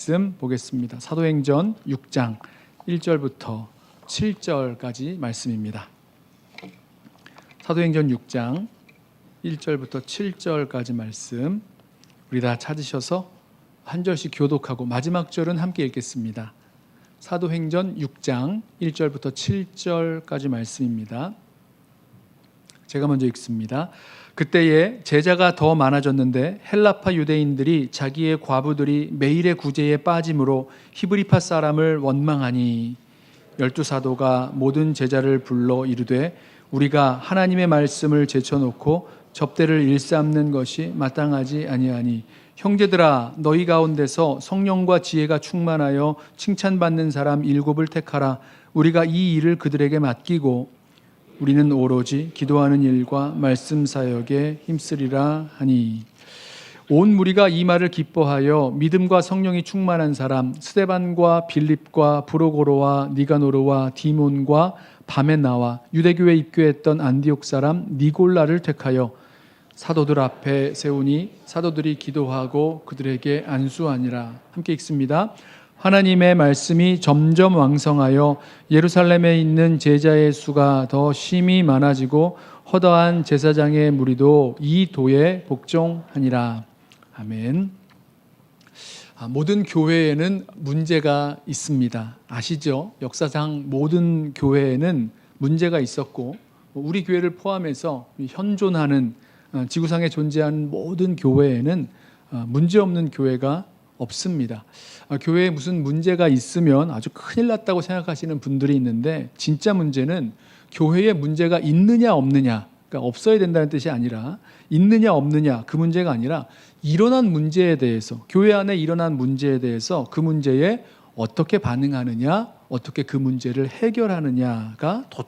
말씀 보겠습니다. 사도행전 6장 1절부터 7절까지 말씀입니다. 사도행전 6장 1절부터 7절까지 말씀 우리 다 찾으셔서 한 절씩 교독하고 마지막 절은 함께 읽겠습니다. 사도행전 6장 1절부터 7절까지 말씀입니다. 제가 먼저 읽습니다. 그때에 제자가 더 많아졌는데 헬라파 유대인들이 자기의 과부들이 매일의 구제에 빠짐으로 히브리파 사람을 원망하니 12사도가 모든 제자를 불러 이르되 우리가 하나님의 말씀을 제쳐놓고 접대를 일삼는 것이 마땅하지 아니하니 형제들아 너희 가운데서 성령과 지혜가 충만하여 칭찬받는 사람 7을 택하라. 우리가 이 일을 그들에게 맡기고 우리는 오로지 기도하는 일과 말씀 사역에 힘쓰리라 하니 온 무리가 이 말을 기뻐하여 믿음과 성령이 충만한 사람 스데반과 빌립과 브로고로와 니가노르와 디몬과 바메나와 유대교에 입교했던 안디옥 사람 니골라를 택하여 사도들 앞에 세우니 사도들이 기도하고 그들에게 안수하니라. 함께 읽습니다. 하나님의 말씀이 점점 왕성하여 예루살렘에 있는 제자의 수가 더 심히 많아지고 허다한 제사장의 무리도 이 도에 복종하니라. 아멘. 모든 교회에는 문제가 있습니다. 아시죠? 역사상 모든 교회에는 문제가 있었고 우리 교회를 포함해서 현존하는 지구상에 존재하는 모든 교회에는 문제없는 교회가 없습니다. 교회에 무슨 문제가 있으면 아주 큰일 났다고 생각하시는 분들이 있는데 진짜 문제는 교회에 문제가 있느냐 없느냐, 그러니까 없어야 된다는 뜻이 아니라 있느냐 없느냐 그 문제가 아니라 일어난 문제에 대해서 교회 안에 일어난 문제에 대해서 그 문제에 어떻게 반응하느냐, 어떻게 그 문제를 해결하느냐가 더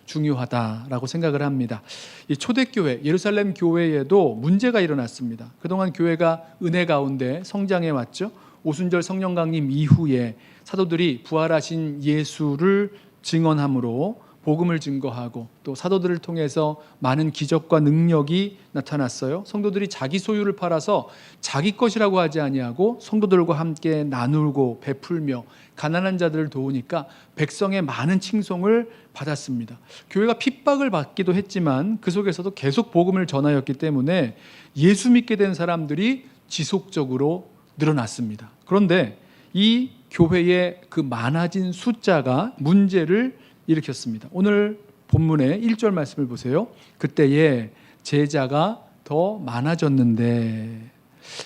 중요하다라고 생각을 합니다. 이 초대교회 예루살렘 교회에도 문제가 일어났습니다. 그동안 교회가 은혜 가운데 성장해 왔죠. 오순절 성령 강림 이후에 사도들이 부활하신 예수를 증언함으로 복음을 증거하고 또 사도들을 통해서 많은 기적과 능력이 나타났어요. 성도들이 자기 소유를 팔아서 자기 것이라고 하지 아니하고 성도들과 함께 나누고 베풀며 가난한 자들을 도우니까 백성의 많은 칭송을 받았습니다. 교회가 핍박을 받기도 했지만 그 속에서도 계속 복음을 전하였기 때문에 예수 믿게 된 사람들이 지속적으로 늘어났습니다. 그런데 이 교회의 그 많아진 숫자가 문제를 일으켰습니다. 오늘 본문의 1절 말씀을 보세요. 그때에 제자가 더 많아졌는데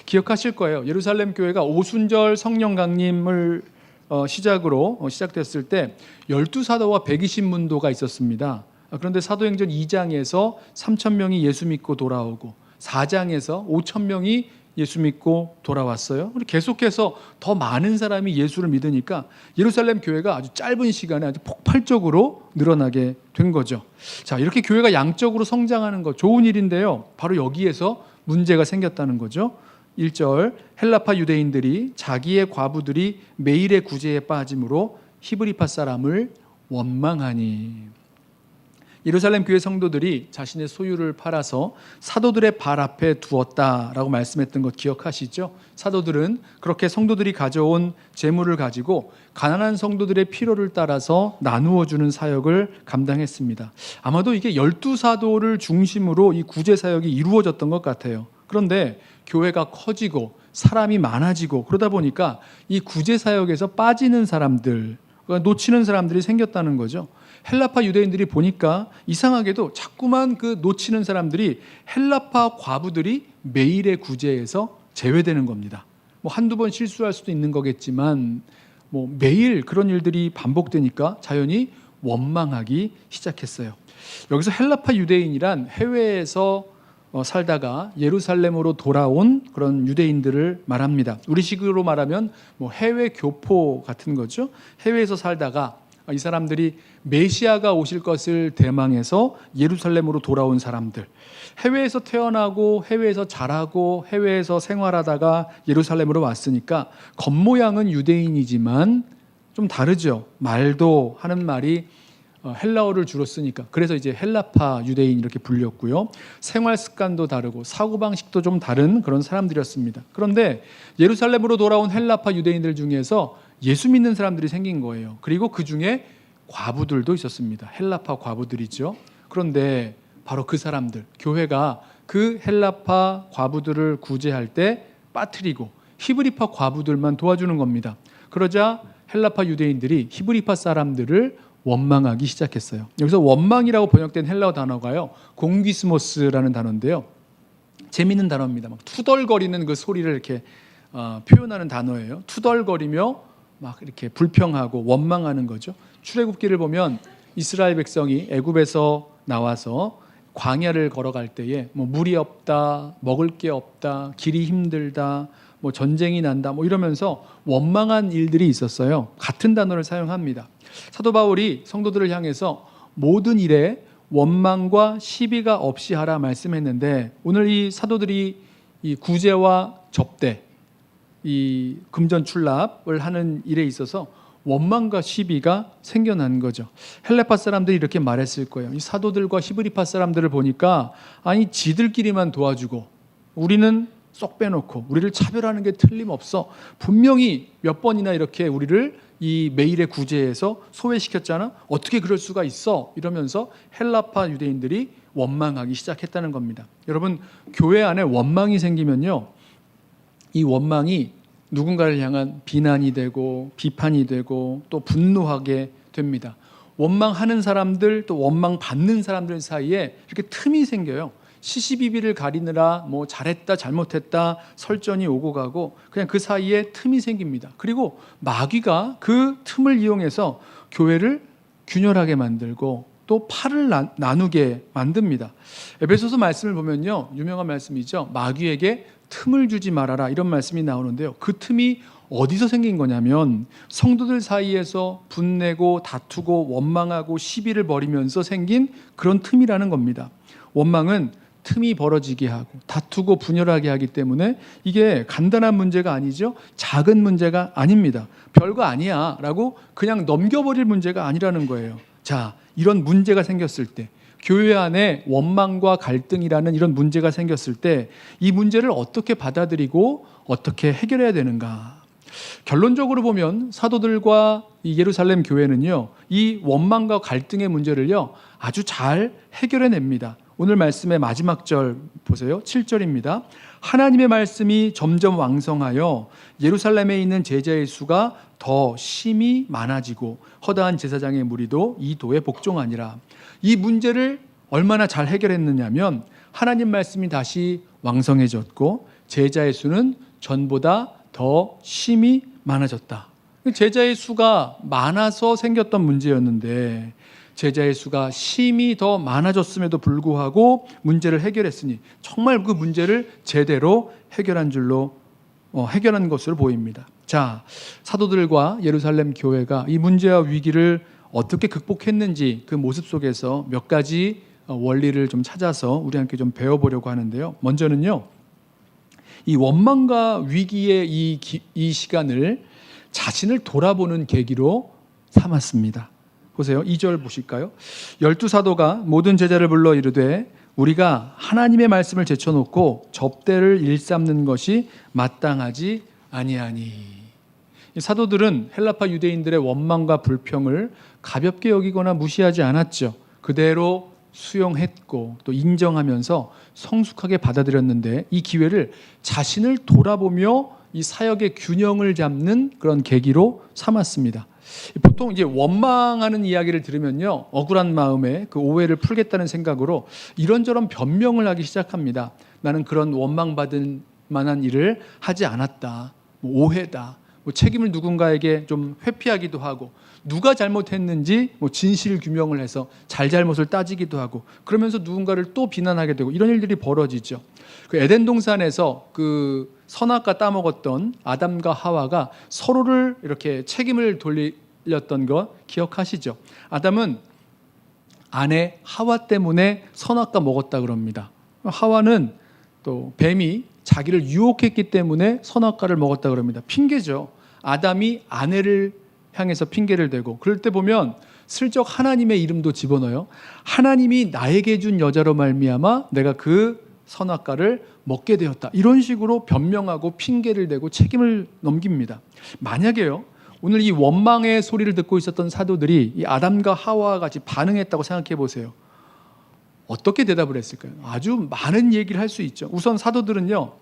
기억하실 거예요. 예루살렘 교회가 오순절 성령 강림을 시작으로 시작됐을 때 12사도와 120문도가 있었습니다. 그런데 사도행전 2장에서 3,000명이 예수 믿고 돌아오고 4장에서 5,000명이 예수 믿고 돌아왔어요. 계속해서 더 많은 사람이 예수를 믿으니까 예루살렘 교회가 아주 짧은 시간에 아주 폭발적으로 늘어나게 된 거죠. 자, 이렇게 교회가 양적으로 성장하는 거 좋은 일인데요. 바로 여기에서 문제가 생겼다는 거죠. 1절 헬라파 유대인들이 자기의 과부들이 매일의 구제에 빠짐으로 히브리파 사람을 원망하니 예루살렘 교회 성도들이 자신의 소유를 팔아서 사도들의 발 앞에 두었다라고 말씀했던 것 기억하시죠? 사도들은 그렇게 성도들이 가져온 재물을 가지고 가난한 성도들의 필요를 따라서 나누어 주는 사역을 감당했습니다. 아마도 이게 12사도를 중심으로 이 구제 사역이 이루어졌던 것 같아요. 그런데 교회가 커지고 사람이 많아지고 그러다 보니까 이 구제 사역에서 빠지는 사람들, 놓치는 사람들이 생겼다는 거죠. 헬라파 유대인들이 보니까 이상하게도 자꾸만 그 놓치는 사람들이 헬라파 과부들이 매일의 구제에서 제외되는 겁니다. 한두 번 실수할 수도 있는 거겠지만 매일 그런 일들이 반복되니까 자연히 원망하기 시작했어요. 여기서 헬라파 유대인이란 해외에서 살다가 예루살렘으로 돌아온 그런 유대인들을 말합니다. 우리식으로 말하면 해외 교포 같은 거죠. 해외에서 살다가 이 사람들이 메시아가 오실 것을 대망해서 예루살렘으로 돌아온 사람들, 해외에서 태어나고 해외에서 자라고 해외에서 생활하다가 예루살렘으로 왔으니까 겉모양은 유대인이지만 좀 다르죠. 말도 하는 말이 헬라어를 주로 쓰니까 그래서 이제 헬라파 유대인 이렇게 불렸고요. 생활 습관도 다르고 사고 방식도 좀 다른 그런 사람들이었습니다. 그런데 예루살렘으로 돌아온 헬라파 유대인들 중에서 예수 믿는 사람들이 생긴 거예요. 그리고 그 중에 과부들도 있었습니다. 헬라파 과부들이죠. 그런데 바로 그 사람들, 교회가 그 헬라파 과부들을 구제할 때 빠뜨리고 히브리파 과부들만 도와주는 겁니다. 그러자 헬라파 유대인들이 히브리파 사람들을 원망하기 시작했어요. 여기서 원망이라고 번역된 헬라어 단어가요, 공기스모스라는 단어인데요. 재미있는 단어입니다. 막 투덜거리는 그 소리를 이렇게 표현하는 단어예요. 투덜거리며 막 이렇게 불평하고 원망하는 거죠. 출애굽기를 보면 이스라엘 백성이 애굽에서 나와서 광야를 걸어갈 때에 뭐 물이 없다, 먹을 게 없다, 길이 힘들다, 뭐 전쟁이 난다, 뭐 이러면서 원망한 일들이 있었어요. 같은 단어를 사용합니다. 사도 바울이 성도들을 향해서 모든 일에 원망과 시비가 없이 하라 말씀했는데, 오늘 이 사도들이 이 구제와 접대, 이 금전 출납을 하는 일에 있어서 원망과 시비가 생겨난 거죠. 헬레파 사람들이 이렇게 말했을 거예요. 이 사도들과 히브리파 사람들을 보니까 아니 지들끼리만 도와주고 우리는 쏙 빼놓고 우리를 차별하는 게 틀림없어. 분명히 몇 번이나 이렇게 우리를 이 매일의 구제에서 소외시켰잖아. 어떻게 그럴 수가 있어? 이러면서 헬라파 유대인들이 원망하기 시작했다는 겁니다. 여러분, 교회 안에 원망이 생기면요, 이 원망이 누군가를 향한 비난이 되고 비판이 되고 또 분노하게 됩니다. 원망하는 사람들 또 원망받는 사람들 사이에 이렇게 틈이 생겨요. 시시비비를 가리느라 뭐 잘했다 잘못했다 설전이 오고 가고 그냥 그 사이에 틈이 생깁니다. 그리고 마귀가 그 틈을 이용해서 교회를 균열하게 만들고 또 팔을 나누게 만듭니다. 에베소서 말씀을 보면요, 유명한 말씀이죠. 마귀에게 틈을 주지 말아라, 이런 말씀이 나오는데요. 그 틈이 어디서 생긴 거냐면 성도들 사이에서 분내고 다투고 원망하고 시비를 벌이면서 생긴 그런 틈이라는 겁니다. 원망은 틈이 벌어지게 하고 다투고 분열하게 하기 때문에 이게 간단한 문제가 아니죠. 작은 문제가 아닙니다. 별거 아니야 라고 그냥 넘겨버릴 문제가 아니라는 거예요. 자, 이런 문제가 생겼을 때, 교회 안에 원망과 갈등이라는 이런 문제가 생겼을 때 이 문제를 어떻게 받아들이고 어떻게 해결해야 되는가. 결론적으로 보면 사도들과 이 예루살렘 교회는요, 이 원망과 갈등의 문제를요 아주 잘 해결해냅니다. 오늘 말씀의 마지막 절 보세요. 7절입니다. 하나님의 말씀이 점점 왕성하여 예루살렘에 있는 제자의 수가 더 심히 많아지고 허다한 제사장의 무리도 이 도에 복종하니라. 이 문제를 얼마나 잘 해결했느냐면 하나님 말씀이 다시 왕성해졌고 제자의 수는 전보다 더 심히 많아졌다. 제자의 수가 많아서 생겼던 문제였는데 제자의 수가 심히 더 많아졌음에도 불구하고 문제를 해결했으니 정말 그 문제를 제대로 해결한 것으로 보입니다. 자, 사도들과 예루살렘 교회가 이 문제와 위기를 어떻게 극복했는지 그 모습 속에서 몇 가지 원리를 좀 찾아서 우리 함께 좀 배워보려고 하는데요. 먼저는요, 이 원망과 위기의 이 시간을 자신을 돌아보는 계기로 삼았습니다. 보세요. 2절 보실까요? 12사도가 모든 제자를 불러 이르되 우리가 하나님의 말씀을 제쳐놓고 접대를 일삼는 것이 마땅하지 아니하니. 사도들은 헬라파 유대인들의 원망과 불평을 가볍게 여기거나 무시하지 않았죠. 그대로 수용했고 또 인정하면서 성숙하게 받아들였는데 이 기회를 자신을 돌아보며 이 사역의 균형을 잡는 그런 계기로 삼았습니다. 보통 이제 원망하는 이야기를 들으면요, 억울한 마음에 그 오해를 풀겠다는 생각으로 이런저런 변명을 하기 시작합니다. 나는 그런 원망받을 만한 일을 하지 않았다, 뭐 오해다, 뭐 책임을 누군가에게 좀 회피하기도 하고 누가 잘못했는지 뭐 진실 규명을 해서 잘잘못을 따지기도 하고 그러면서 누군가를 또 비난하게 되고 이런 일들이 벌어지죠. 그 에덴 동산에서 그 선악과 따먹었던 아담과 하와가 서로를 이렇게 책임을 돌렸던 거 기억하시죠? 아담은 아내 하와 때문에 선악과 먹었다 그럽니다. 하와는 또 뱀이 자기를 유혹했기 때문에 선악과를 먹었다 그럽니다. 핑계죠. 아담이 아내를 향해서 핑계를 대고, 그럴 때 보면 슬쩍 하나님의 이름도 집어넣어요. 하나님이 나에게 준 여자로 말미암아 내가 그 선악과를 먹게 되었다. 이런 식으로 변명하고 핑계를 대고 책임을 넘깁니다. 만약에요, 오늘 이 원망의 소리를 듣고 있었던 사도들이 이 아담과 하와와 같이 반응했다고 생각해 보세요. 어떻게 대답을 했을까요? 아주 많은 얘기를 할 수 있죠. 우선 사도들은요,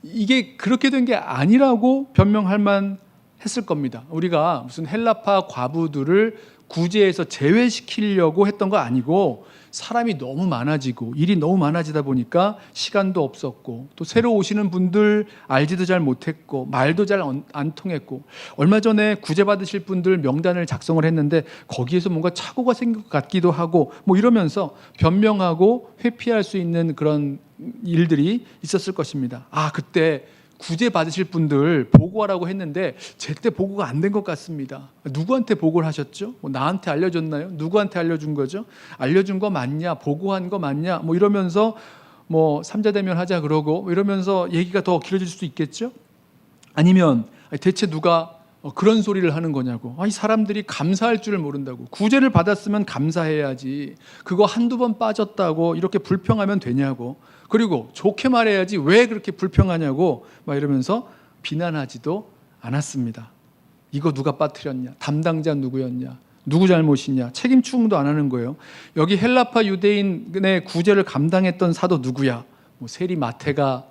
이게 그렇게 된 게 아니라고 변명할 만 했을 겁니다. 우리가 무슨 헬라파 과부들을 구제해서 제외시키려고 했던 거 아니고, 사람이 너무 많아지고 일이 너무 많아지다 보니까 시간도 없었고, 또 새로 오시는 분들 알지도 잘 못했고 말도 잘 안 통했고, 얼마 전에 구제받으실 분들 명단을 작성을 했는데 거기에서 뭔가 착오가 생길 것 같기도 하고 뭐 이러면서 변명하고 회피할 수 있는 그런 일들이 있었을 것입니다. 그때 구제 받으실 분들 보고하라고 했는데 제때 보고가 안 된 것 같습니다. 누구한테 보고를 하셨죠? 나한테 알려줬나요? 누구한테 알려준 거죠? 알려준 거 맞냐? 보고한 거 맞냐? 뭐 이러면서 삼자대면 하자 그러고 이러면서 얘기가 더 길어질 수도 있겠죠? 아니면 대체 누가 그런 소리를 하는 거냐고. 이 사람들이 감사할 줄을 모른다고. 구제를 받았으면 감사해야지. 그거 한두 번 빠졌다고 이렇게 불평하면 되냐고. 그리고 좋게 말해야지 왜 그렇게 불평하냐고 막 이러면서 비난하지도 않았습니다. 이거 누가 빠뜨렸냐? 담당자 누구였냐? 누구 잘못이냐? 책임 추궁도 안 하는 거예요. 여기 헬라파 유대인의 구제를 감당했던 사도 누구야? 세리 마태가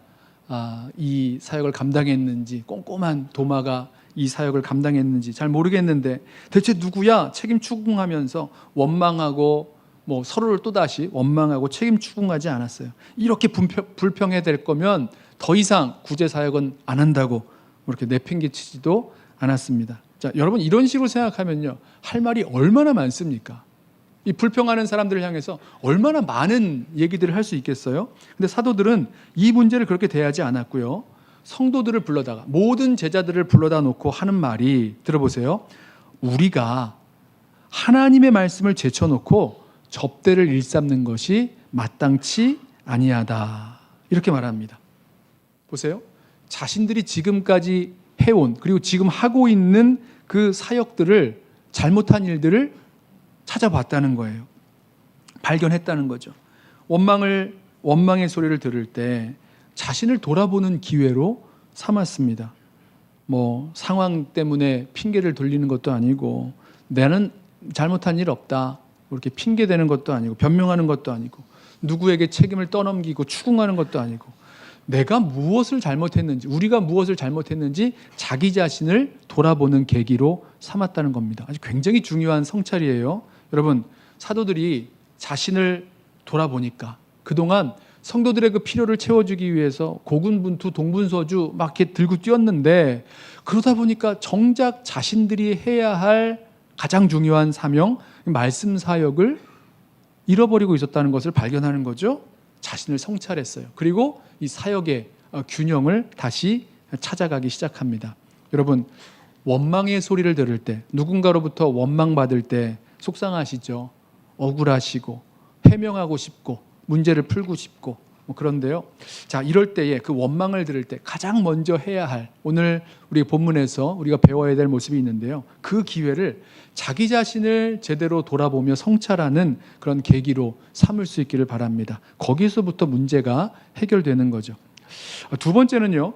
이 사역을 감당했는지, 꼼꼼한 도마가 이 사역을 감당했는지 잘 모르겠는데 대체 누구야? 책임 추궁하면서 원망하고 서로를 또다시 원망하고 책임 추궁하지 않았어요. 이렇게 불평해야 될 거면 더 이상 구제 사역은 안 한다고 이렇게 내팽개치지도 않았습니다. 자, 여러분 이런 식으로 생각하면요, 할 말이 얼마나 많습니까? 이 불평하는 사람들을 향해서 얼마나 많은 얘기들을 할 수 있겠어요? 근데 사도들은 이 문제를 그렇게 대하지 않았고요. 성도들을 불러다가, 모든 제자들을 불러다 놓고 하는 말이, 들어보세요. 우리가 하나님의 말씀을 제쳐놓고 접대를 일삼는 것이 마땅치 아니하다. 이렇게 말합니다. 보세요. 자신들이 지금까지 해온, 그리고 지금 하고 있는 그 사역들을, 잘못한 일들을 찾아봤다는 거예요. 발견했다는 거죠. 원망의 소리를 들을 때 자신을 돌아보는 기회로 삼았습니다. 상황 때문에 핑계를 돌리는 것도 아니고, 나는 잘못한 일 없다 이렇게 핑계대는 것도 아니고, 변명하는 것도 아니고, 누구에게 책임을 떠넘기고 추궁하는 것도 아니고, 내가 무엇을 잘못했는지, 우리가 무엇을 잘못했는지 자기 자신을 돌아보는 계기로 삼았다는 겁니다. 아주 굉장히 중요한 성찰이에요. 여러분, 사도들이 자신을 돌아보니까 그동안 성도들의 그 필요를 채워주기 위해서 고군분투 동분서주 막 이렇게 들고 뛰었는데, 그러다 보니까 정작 자신들이 해야 할 가장 중요한 사명, 말씀 사역을 잃어버리고 있었다는 것을 발견하는 거죠. 자신을 성찰했어요. 그리고 이 사역의 균형을 다시 찾아가기 시작합니다. 여러분, 원망의 소리를 들을 때, 누군가로부터 원망받을 때 속상하시죠? 억울하시고 해명하고 싶고 문제를 풀고 싶고 그런데요. 자, 이럴 때에 그 원망을 들을 때 가장 먼저 해야 할, 오늘 우리 본문에서 우리가 배워야 될 모습이 있는데요. 그 기회를 자기 자신을 제대로 돌아보며 성찰하는 그런 계기로 삼을 수 있기를 바랍니다. 거기서부터 문제가 해결되는 거죠. 두 번째는요,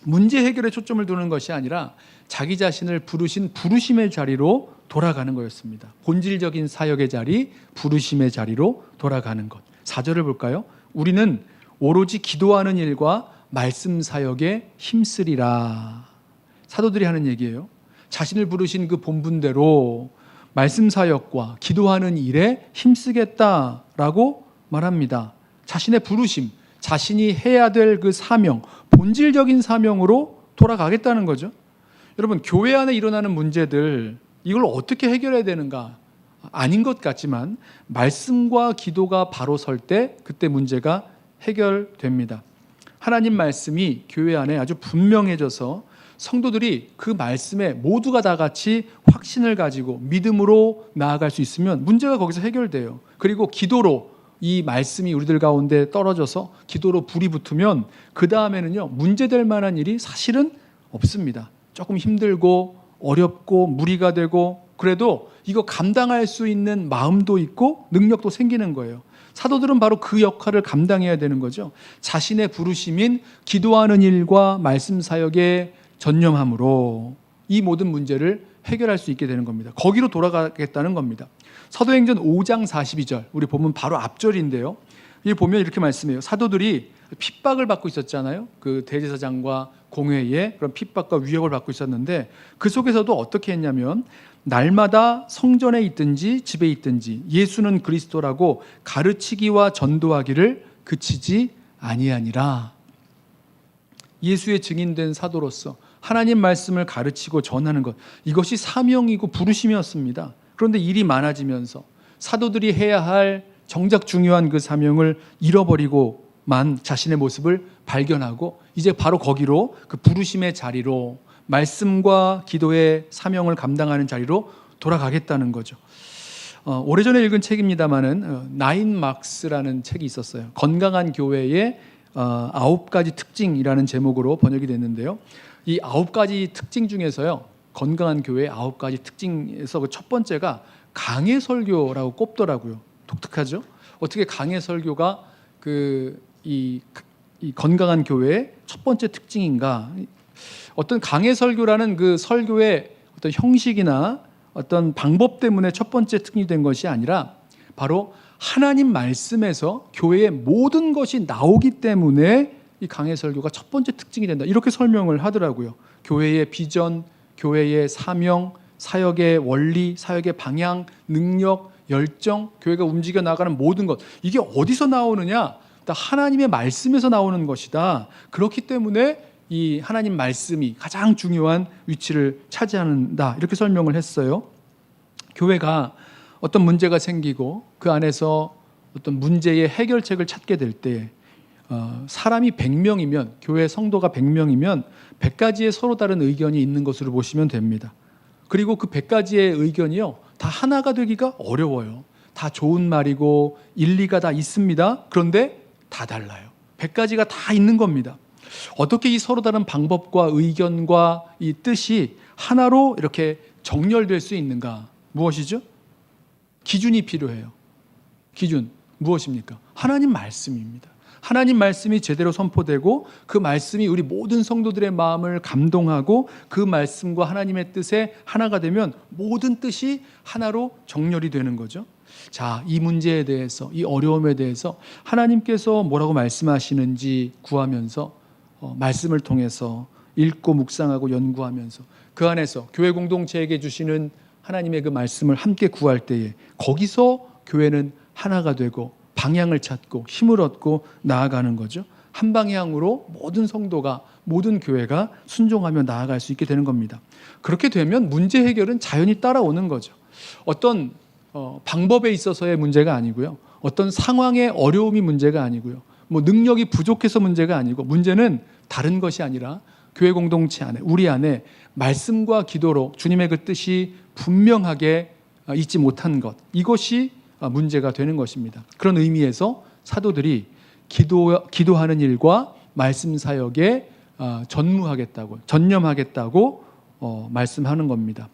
문제 해결에 초점을 두는 것이 아니라 자기 자신을 부르신 부르심의 자리로 돌아가는 거였습니다. 본질적인 사역의 자리, 부르심의 자리로 돌아가는 것. 4절을 볼까요? 우리는 오로지 기도하는 일과 말씀 사역에 힘쓰리라. 사도들이 하는 얘기예요. 자신을 부르신 그 본분대로 말씀 사역과 기도하는 일에 힘쓰겠다라고 말합니다. 자신의 부르심, 자신이 해야 될 그 사명, 본질적인 사명으로 돌아가겠다는 거죠. 여러분, 교회 안에 일어나는 문제들, 이걸 어떻게 해결해야 되는가? 아닌 것 같지만 말씀과 기도가 바로 설 때 그때 문제가 해결됩니다. 하나님 말씀이 교회 안에 아주 분명해져서 성도들이 그 말씀에 모두가 다 같이 확신을 가지고 믿음으로 나아갈 수 있으면 문제가 거기서 해결돼요. 그리고 기도로 이 말씀이 우리들 가운데 떨어져서 기도로 불이 붙으면 그 다음에는요, 문제될 만한 일이 사실은 없습니다. 조금 힘들고 어렵고 무리가 되고 그래도 이거 감당할 수 있는 마음도 있고 능력도 생기는 거예요. 사도들은 바로 그 역할을 감당해야 되는 거죠. 자신의 부르심인 기도하는 일과 말씀 사역에 전념함으로 이 모든 문제를 해결할 수 있게 되는 겁니다. 거기로 돌아가겠다는 겁니다. 사도행전 5장 42절, 우리 보면 바로 앞절인데요. 이 보면 이렇게 말씀해요. 사도들이 핍박을 받고 있었잖아요. 그 대제사장과 공회에 그런 핍박과 위협을 받고 있었는데 그 속에서도 어떻게 했냐면 날마다 성전에 있든지 집에 있든지 예수는 그리스도라고 가르치기와 전도하기를 그치지 아니하니라. 예수의 증인된 사도로서 하나님 말씀을 가르치고 전하는 것, 이것이 사명이고 부르심이었습니다. 그런데 일이 많아지면서 사도들이 해야 할 정작 중요한 그 사명을 잃어버리고만 자신의 모습을 발견하고 이제 바로 거기로 그 부르심의 자리로 말씀과 기도의 사명을 감당하는 자리로 돌아가겠다는 거죠. 오래전에 읽은 책입니다마는 나인 막스라는 책이 있었어요. 건강한 교회의 9가지 특징이라는 제목으로 번역이 됐는데요. 이 9가지 특징 중에서요, 건강한 교회의 9가지 특징에서 그 첫 번째가 강해 설교라고 꼽더라고요. 독특하죠? 어떻게 강해 설교가 이 건강한 교회의 첫 번째 특징인가? 어떤 강해 설교라는 그 설교의 어떤 형식이나 어떤 방법 때문에 첫 번째 특징이 된 것이 아니라 바로 하나님 말씀에서 교회의 모든 것이 나오기 때문에 이 강해 설교가 첫 번째 특징이 된다. 이렇게 설명을 하더라고요. 교회의 비전, 교회의 사명, 사역의 원리, 사역의 방향, 능력, 열정, 교회가 움직여 나가는 모든 것, 이게 어디서 나오느냐? 하나님의 말씀에서 나오는 것이다. 그렇기 때문에 이 하나님 말씀이 가장 중요한 위치를 차지한다. 이렇게 설명을 했어요. 교회가 어떤 문제가 생기고 그 안에서 어떤 문제의 해결책을 찾게 될 때 사람이 100명이면, 교회 성도가 100명이면 100가지의 서로 다른 의견이 있는 것으로 보시면 됩니다. 그리고 그 100가지의 의견이요, 다 하나가 되기가 어려워요. 다 좋은 말이고 일리가 다 있습니다. 그런데 다 달라요. 100가지가 다 있는 겁니다. 어떻게 이 서로 다른 방법과 의견과 이 뜻이 하나로 이렇게 정렬될 수 있는가? 무엇이죠? 기준이 필요해요. 기준 무엇입니까? 하나님 말씀입니다. 하나님 말씀이 제대로 선포되고 그 말씀이 우리 모든 성도들의 마음을 감동하고 그 말씀과 하나님의 뜻에 하나가 되면 모든 뜻이 하나로 정렬이 되는 거죠. 자, 이 문제에 대해서, 이 어려움에 대해서 하나님께서 뭐라고 말씀하시는지 구하면서 말씀을 통해서 읽고 묵상하고 연구하면서 그 안에서 교회 공동체에게 주시는 하나님의 그 말씀을 함께 구할 때에 거기서 교회는 하나가 되고 방향을 찾고 힘을 얻고 나아가는 거죠. 한 방향으로 모든 성도가, 모든 교회가 순종하며 나아갈 수 있게 되는 겁니다. 그렇게 되면 문제 해결은 자연히 따라오는 거죠. 어떤 방법에 있어서의 문제가 아니고요. 어떤 상황의 어려움이 문제가 아니고요. 뭐 능력이 부족해서 문제가 아니고, 문제는 다른 것이 아니라 교회 공동체 안에, 우리 안에 말씀과 기도로 주님의 그 뜻이 분명하게 있지 못한 것, 이것이 문제가 되는 것입니다. 그런 의미에서 사도들이 기도하는 일과 말씀 사역에 전념하겠다고 말씀하는 겁니다.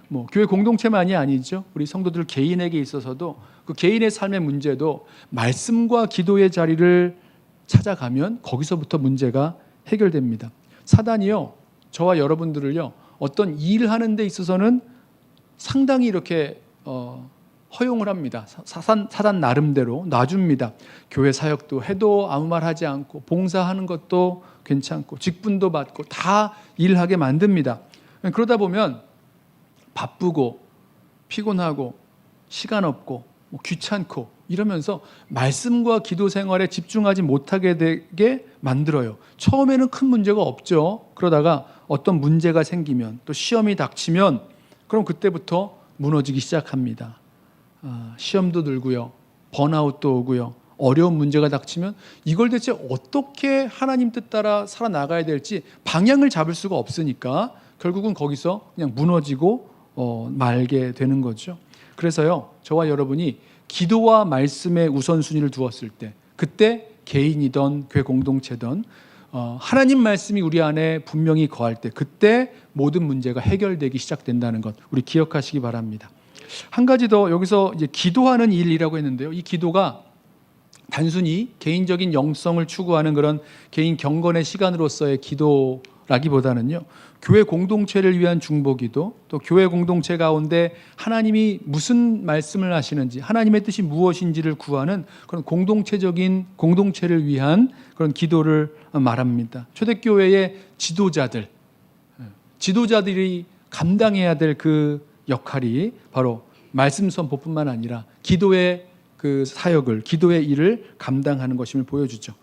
뭐 교회 공동체만이 아니죠. 우리 성도들 개인에게 있어서도 그 개인의 삶의 문제도 말씀과 기도의 자리를 찾아가면 거기서부터 문제가 해결됩니다. 사단이요, 저와 여러분들을요, 어떤 일하는 데 있어서는 상당히 이렇게 허용을 합니다. 사단 나름대로 놔줍니다. 교회 사역도 해도 아무 말 하지 않고, 봉사하는 것도 괜찮고, 직분도 받고 다 일하게 만듭니다. 그러다 보면 바쁘고 피곤하고 시간 없고 귀찮고 이러면서 말씀과 기도 생활에 집중하지 못하게 되게 만들어요. 처음에는 큰 문제가 없죠. 그러다가 어떤 문제가 생기면, 또 시험이 닥치면, 그럼 그때부터 무너지기 시작합니다. 시험도 들고요, 번아웃도 오고요, 어려운 문제가 닥치면 이걸 대체 어떻게 하나님 뜻 따라 살아나가야 될지 방향을 잡을 수가 없으니까 결국은 거기서 그냥 무너지고 말게 되는 거죠. 그래서요, 저와 여러분이 기도와 말씀의 우선순위를 두었을 때, 그때 개인이든 교회 공동체든 하나님 말씀이 우리 안에 분명히 거할 때 그때 모든 문제가 해결되기 시작된다는 것 우리 기억하시기 바랍니다. 한 가지 더 여기서 이제 기도하는 일이라고 했는데요. 이 기도가 단순히 개인적인 영성을 추구하는 그런 개인 경건의 시간으로서의 기도라기보다는요. 교회 공동체를 위한 중보기도, 또 교회 공동체 가운데 하나님이 무슨 말씀을 하시는지, 하나님의 뜻이 무엇인지를 구하는 그런 공동체를 위한 그런 기도를 말합니다. 초대교회의 지도자들이 감당해야 될 그 역할이 바로 말씀 선포뿐만 아니라 기도의 그 사역을, 기도의 일을 감당하는 것임을 보여주죠.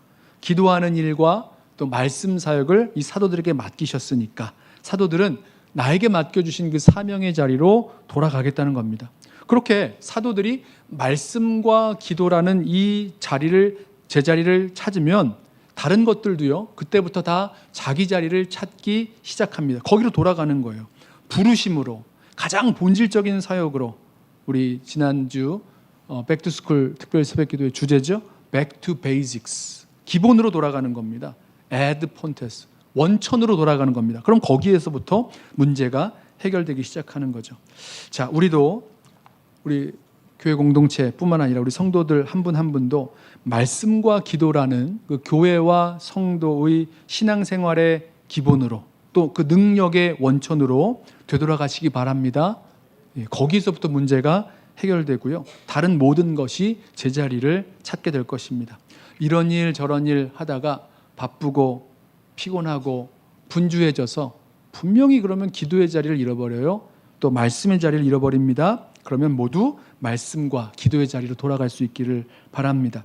기도하는 일과 또 말씀 사역을 이 사도들에게 맡기셨으니까 사도들은 나에게 맡겨주신 그 사명의 자리로 돌아가겠다는 겁니다. 그렇게 사도들이 말씀과 기도라는 이 자리를, 제자리를 찾으면 다른 것들도요, 그때부터 다 자기 자리를 찾기 시작합니다. 거기로 돌아가는 거예요. 부르심으로, 가장 본질적인 사역으로. 우리 지난주 백투스쿨 특별 새벽기도의 주제죠. Back to Basics. 기본으로 돌아가는 겁니다. Ad Pontes. 원천으로 돌아가는 겁니다. 그럼 거기에서부터 문제가 해결되기 시작하는 거죠. 자, 우리도 우리 교회 공동체뿐만 아니라 우리 성도들 한 분 한 분도 말씀과 기도라는 그 교회와 성도의 신앙생활의 기본으로 또 그 능력의 원천으로 되돌아가시기 바랍니다. 거기서부터 문제가 해결되고요. 다른 모든 것이 제자리를 찾게 될 것입니다. 이런 일 저런 일 하다가 바쁘고 피곤하고 분주해져서 분명히 그러면 기도의 자리를 잃어버려요. 또 말씀의 자리를 잃어버립니다. 그러면 모두 말씀과 기도의 자리로 돌아갈 수 있기를 바랍니다.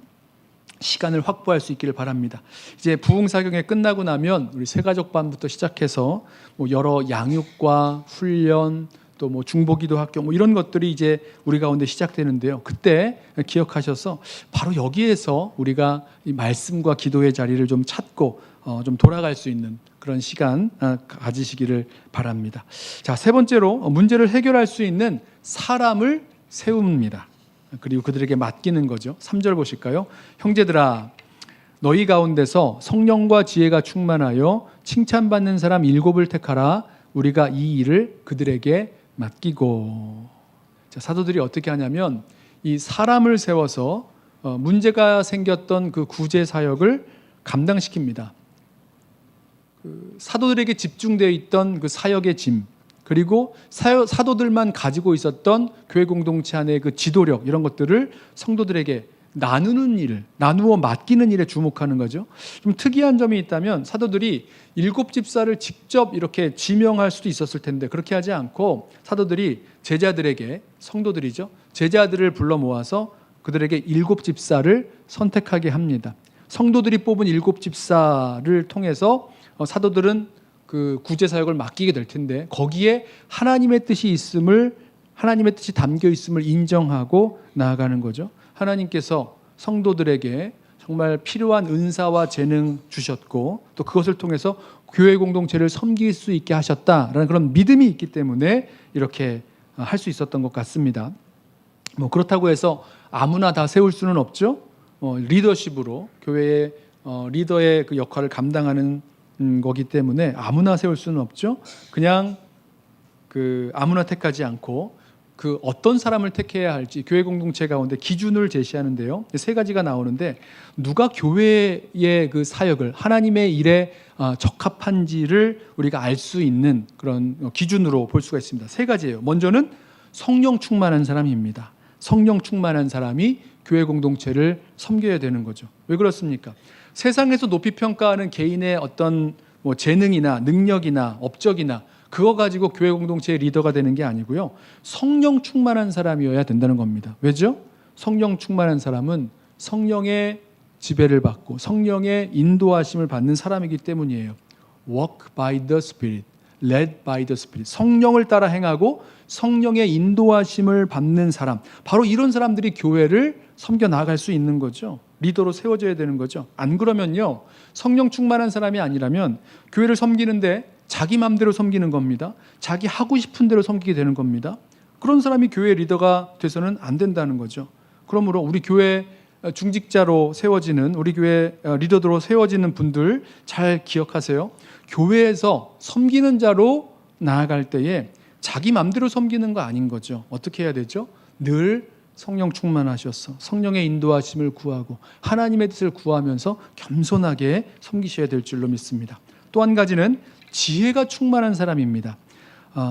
시간을 확보할 수 있기를 바랍니다. 이제 부흥사경에 끝나고 나면 우리 새가족반부터 시작해서 뭐 여러 양육과 훈련 또 뭐 중보기도 학교 뭐 이런 것들이 이제 우리 가운데 시작되는데요. 그때 기억하셔서 바로 여기에서 우리가 이 말씀과 기도의 자리를 좀 찾고 좀 돌아갈 수 있는 그런 시간 가지시기를 바랍니다. 자, 세 번째로 문제를 해결할 수 있는 사람을 세웁니다. 그리고 그들에게 맡기는 거죠. 3절 보실까요? 형제들아, 너희 가운데서 성령과 지혜가 충만하여 칭찬받는 사람 7을 택하라. 우리가 이 일을 그들에게 맡기고. 자, 사도들이 어떻게 하냐면 이 사람을 세워서 문제가 생겼던 그 구제 사역을 감당시킵니다. 그 사도들에게 집중되어 있던 그 사역의 짐, 그리고 사도들만 가지고 있었던 교회 공동체 안의 그 지도력, 이런 것들을 성도들에게 나누는 일, 나누어 맡기는 일에 주목하는 거죠. 좀 특이한 점이 있다면 사도들이 7집사를 직접 이렇게 지명할 수도 있었을 텐데 그렇게 하지 않고 사도들이 제자들에게, 성도들이죠, 제자들을 불러 모아서 그들에게 7집사를 선택하게 합니다. 성도들이 뽑은 7집사를 통해서 사도들은 그 구제 사역을 맡기게 될 텐데 거기에 하나님의 뜻이 담겨 있음을 인정하고 나아가는 거죠. 하나님께서 성도들에게 정말 필요한 은사와 재능 주셨고 또 그것을 통해서 교회 공동체를 섬길 수 있게 하셨다라는 그런 믿음이 있기 때문에 이렇게 할 수 있었던 것 같습니다. 뭐 그렇다고 해서 아무나 다 세울 수는 없죠. 리더십으로 교회의 리더의 그 역할을 감당하는 거기 때문에 아무나 세울 수는 없죠. 그냥 그 아무나 택하지 않고 그 어떤 사람을 택해야 할지 교회 공동체 가운데 기준을 제시하는데요. 세 가지가 나오는데 누가 교회의 그 사역을 하나님의 일에 적합한지를 우리가 알 수 있는 그런 기준으로 볼 수가 있습니다. 세 가지예요. 먼저는 성령 충만한 사람입니다. 성령 충만한 사람이 교회 공동체를 섬겨야 되는 거죠. 왜 그렇습니까? 세상에서 높이 평가하는 개인의 어떤 뭐 재능이나 능력이나 업적이나 그거 가지고 교회 공동체의 리더가 되는 게 아니고요. 성령 충만한 사람이어야 된다는 겁니다. 왜죠? 성령 충만한 사람은 성령의 지배를 받고 성령의 인도하심을 받는 사람이기 때문이에요. Walk by the Spirit, led by the Spirit. 성령을 따라 행하고 성령의 인도하심을 받는 사람. 바로 이런 사람들이 교회를 섬겨 나갈 수 있는 거죠. 리더로 세워져야 되는 거죠. 안 그러면요, 성령 충만한 사람이 아니라면 교회를 섬기는데 자기 마음대로 섬기는 겁니다. 자기 하고 싶은 대로 섬기게 되는 겁니다. 그런 사람이 교회 리더가 돼서는 안 된다는 거죠. 그러므로 우리 교회 중직자로 세워지는 우리 교회 리더로 세워지는 분들 잘 기억하세요. 교회에서 섬기는 자로 나아갈 때에 자기 마음대로 섬기는 거 아닌 거죠. 어떻게 해야 되죠? 늘 성령 충만하셔서 성령의 인도하심을 구하고 하나님의 뜻을 구하면서 겸손하게 섬기셔야 될 줄로 믿습니다. 또 한 가지는 지혜가 충만한 사람입니다.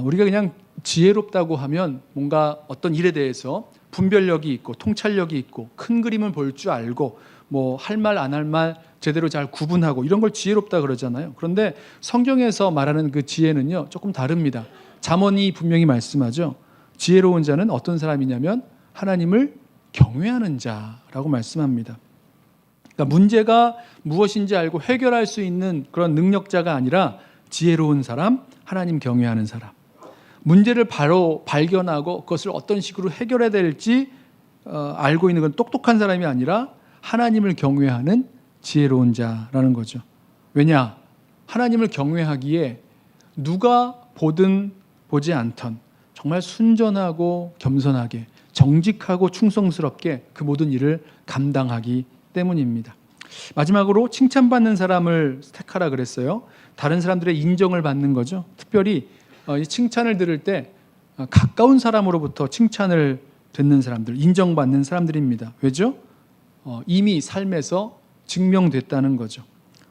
우리가 그냥 지혜롭다고 하면 뭔가 어떤 일에 대해서 분별력이 있고 통찰력이 있고 큰 그림을 볼 줄 알고 뭐 할 말 안 할 말 제대로 잘 구분하고 이런 걸 지혜롭다 그러잖아요. 그런데 성경에서 말하는 그 지혜는요 조금 다릅니다. 잠언이 분명히 말씀하죠. 지혜로운 자는 어떤 사람이냐면 하나님을 경외하는 자라고 말씀합니다. 그러니까 문제가 무엇인지 알고 해결할 수 있는 그런 능력자가 아니라 지혜로운 사람, 하나님 경외하는 사람. 문제를 바로 발견하고 그것을 어떤 식으로 해결해야 될지 알고 있는 건 똑똑한 사람이 아니라 하나님을 경외하는 지혜로운 자라는 거죠. 왜냐? 하나님을 경외하기에 누가 보든 보지 않던 정말 순전하고 겸손하게 정직하고 충성스럽게 그 모든 일을 감당하기 때문입니다. 마지막으로 칭찬받는 사람을 택하라 그랬어요. 다른 사람들의 인정을 받는 거죠. 특별히 이 칭찬을 들을 때 가까운 사람으로부터 칭찬을 듣는 사람들, 인정받는 사람들입니다. 왜죠? 이미 삶에서 증명됐다는 거죠.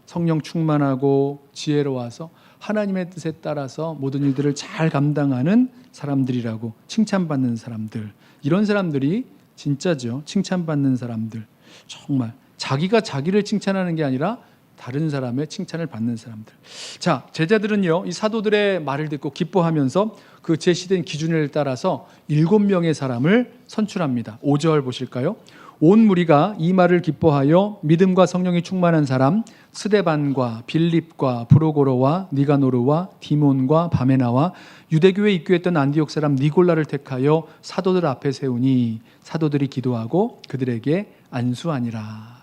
성령 충만하고 지혜로워서 하나님의 뜻에 따라서 모든 일들을 잘 감당하는 사람들이라고 칭찬받는 사람들. 이런 사람들이 진짜죠. 칭찬받는 사람들. 정말 자기가 자기를 칭찬하는 게 아니라 다른 사람의 칭찬을 받는 사람들. 자, 제자들은요, 이 사도들의 말을 듣고 기뻐하면서 그 제시된 기준을 따라서 7명의 사람을 선출합니다. 5절 보실까요? 온 무리가 이 말을 기뻐하여 믿음과 성령이 충만한 사람 스데반과 빌립과 브로고로와 니가노르와 디몬과 바메나와 유대교에 입교했던 안디옥 사람 니골라를 택하여 사도들 앞에 세우니 사도들이 기도하고 그들에게 안수하니라.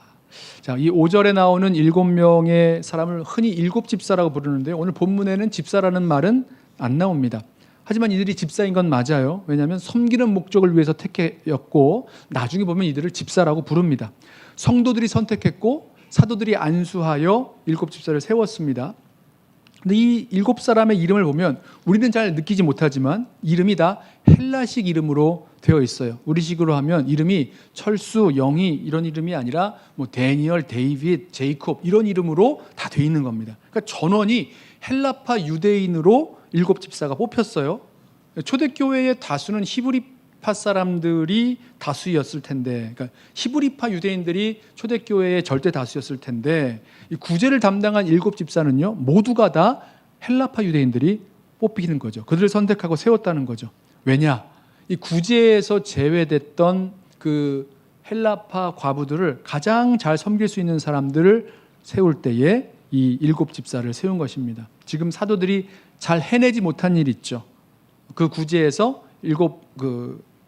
자, 이 5절에 나오는 7명의 사람을 흔히 일곱 집사라고 부르는데 오늘 본문에는 집사라는 말은 안 나옵니다. 하지만 이들이 집사인 건 맞아요. 왜냐하면 섬기는 목적을 위해서 택했고 나중에 보면 이들을 집사라고 부릅니다. 성도들이 선택했고 사도들이 안수하여 7집사를 세웠습니다. 근데 이 7사람의 이름을 보면 우리는 잘 느끼지 못하지만 이름이 다 헬라식 이름으로 되어 있어요. 우리식으로 하면 이름이 철수, 영희 이런 이름이 아니라 뭐 데니얼, 데이빗, 제이콥 이런 이름으로 다 되어 있는 겁니다. 그러니까 전원이 헬라파 유대인으로 7집사가 뽑혔어요. 초대교회의 다수는 히브리파 사람들이 다수였을 텐데, 그러니까 히브리파 유대인들이 초대교회의 절대 다수였을 텐데 이 구제를 담당한 7집사는요 모두가 다 헬라파 유대인들이 뽑히는 거죠. 그들을 선택하고 세웠다는 거죠. 왜냐? 이 구제에서 제외됐던 그 헬라파 과부들을 가장 잘 섬길 수 있는 사람들을 세울 때에 이 7집사를 세운 것입니다. 지금 사도들이 잘 해내지 못한 일이 있죠. 그 구제에서 7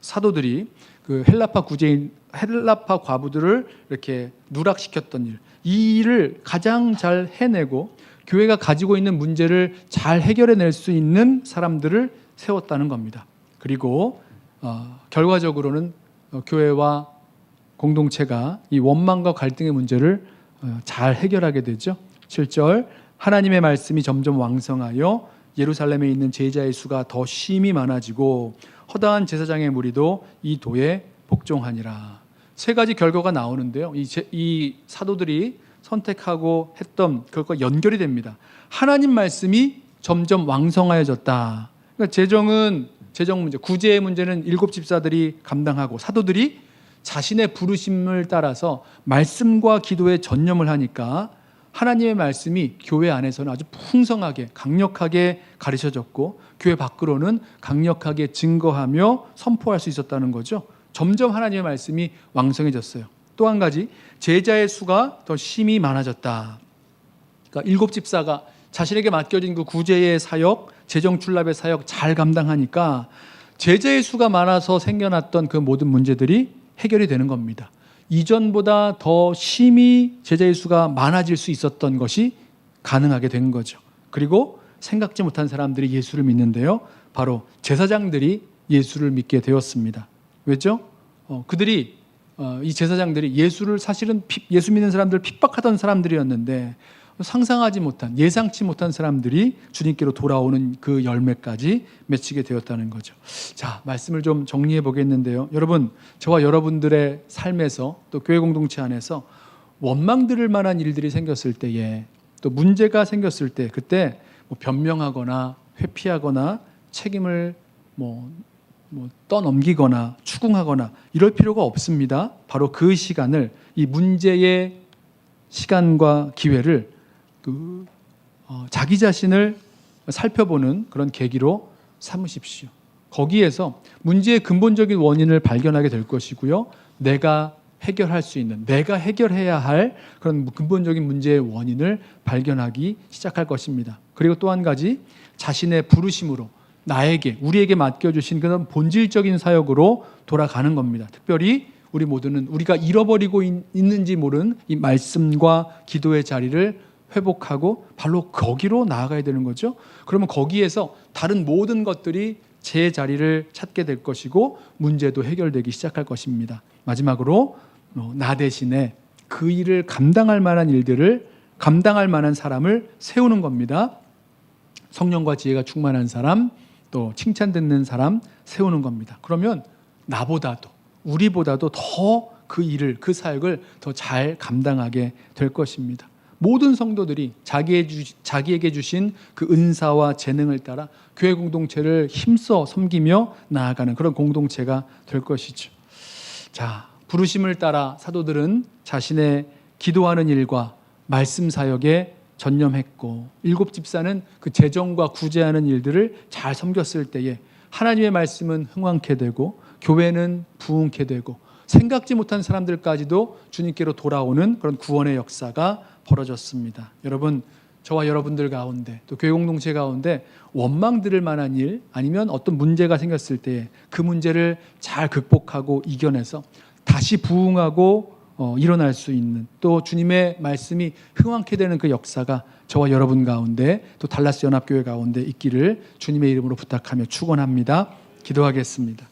사도들이 그 헬라파 과부들을 이렇게 누락시켰던 일, 이 일을 가장 잘 해내고 교회가 가지고 있는 문제를 잘 해결해낼 수 있는 사람들을 세웠다는 겁니다. 그리고 결과적으로는 교회와 공동체가 이 원망과 갈등의 문제를 잘 해결하게 되죠. 7절 하나님의 말씀이 점점 왕성하여 예루살렘에 있는 제자의 수가 더 심히 많아지고 허다한 제사장의 무리도 이 도에 복종하니라. 세 가지 결과가 나오는데요. 이 사도들이 선택하고 했던 그것과 연결이 됩니다. 하나님 말씀이 점점 왕성하여졌다. 그러니까 재정 문제, 구제의 문제는 7집사들이 감당하고 사도들이 자신의 부르심을 따라서 말씀과 기도에 전념을 하니까 하나님의 말씀이 교회 안에서는 아주 풍성하게 강력하게 가르쳐졌고 교회 밖으로는 강력하게 증거하며 선포할 수 있었다는 거죠. 점점 하나님의 말씀이 왕성해졌어요. 또 한 가지 제자의 수가 더 심히 많아졌다. 그러니까 7집사가 자신에게 맡겨진 그 구제의 사역, 재정 출납의 사역 잘 감당하니까 제자의 수가 많아서 생겨났던 그 모든 문제들이 해결이 되는 겁니다. 이전보다 더 심히 제자의 수가 많아질 수 있었던 것이 가능하게 된 거죠. 그리고 생각지 못한 사람들이 예수를 믿는데요. 바로 제사장들이 예수를 믿게 되었습니다. 왜죠? 그들이 이 제사장들이 예수를 사실은 예수 믿는 사람들 핍박하던 사람들이었는데 상상하지 못한 예상치 못한 사람들이 주님께로 돌아오는 그 열매까지 맺히게 되었다는 거죠. 자, 말씀을 좀 정리해 보겠는데요. 여러분, 저와 여러분들의 삶에서 또 교회 공동체 안에서 원망 들을 만한 일들이 생겼을 때에 또 문제가 생겼을 때 그때 뭐 변명하거나 회피하거나 책임을 떠넘기거나 추궁하거나 이럴 필요가 없습니다. 바로 그 시간을 이 문제의 시간과 기회를 자기 자신을 살펴보는 그런 계기로 삼으십시오. 거기에서 문제의 근본적인 원인을 발견하게 될 것이고요. 내가 해결할 수 있는, 내가 해결해야 할 그런 근본적인 문제의 원인을 발견하기 시작할 것입니다. 그리고 또 한 가지, 자신의 부르심으로 우리에게 맡겨주신 그런 본질적인 사역으로 돌아가는 겁니다. 특별히 우리 모두는 우리가 잃어버리고 있는지 모르는 이 말씀과 기도의 자리를 회복하고 바로 거기로 나아가야 되는 거죠. 그러면 거기에서 다른 모든 것들이 제 자리를 찾게 될 것이고 문제도 해결되기 시작할 것입니다. 마지막으로 나 대신에 그 일을 감당할 만한 일들을 감당할 만한 사람을 세우는 겁니다. 성령과 지혜가 충만한 사람, 또 칭찬 듣는 사람 세우는 겁니다. 그러면 나보다도 우리보다도 더 그 일을, 그 사역을 더 잘 감당하게 될 것입니다. 모든 성도들이 자기에게 주신 그 은사와 재능을 따라 교회 공동체를 힘써 섬기며 나아가는 그런 공동체가 될 것이죠. 자, 부르심을 따라 사도들은 자신의 기도하는 일과 말씀 사역에 전념했고 7 집사는 그 재정과 구제하는 일들을 잘 섬겼을 때에 하나님의 말씀은 흥왕케 되고 교회는 부흥케 되고 생각지 못한 사람들까지도 주님께로 돌아오는 그런 구원의 역사가 벌어졌습니다. 여러분, 저와 여러분들 가운데 또 교회 공동체 가운데 원망 들을 만한 일 아니면 어떤 문제가 생겼을 때 그 문제를 잘 극복하고 이겨내서 다시 부흥하고 일어날 수 있는 또 주님의 말씀이 흥왕케 되는 그 역사가 저와 여러분 가운데 또 달라스 연합교회 가운데 있기를 주님의 이름으로 부탁하며 축원합니다. 기도하겠습니다.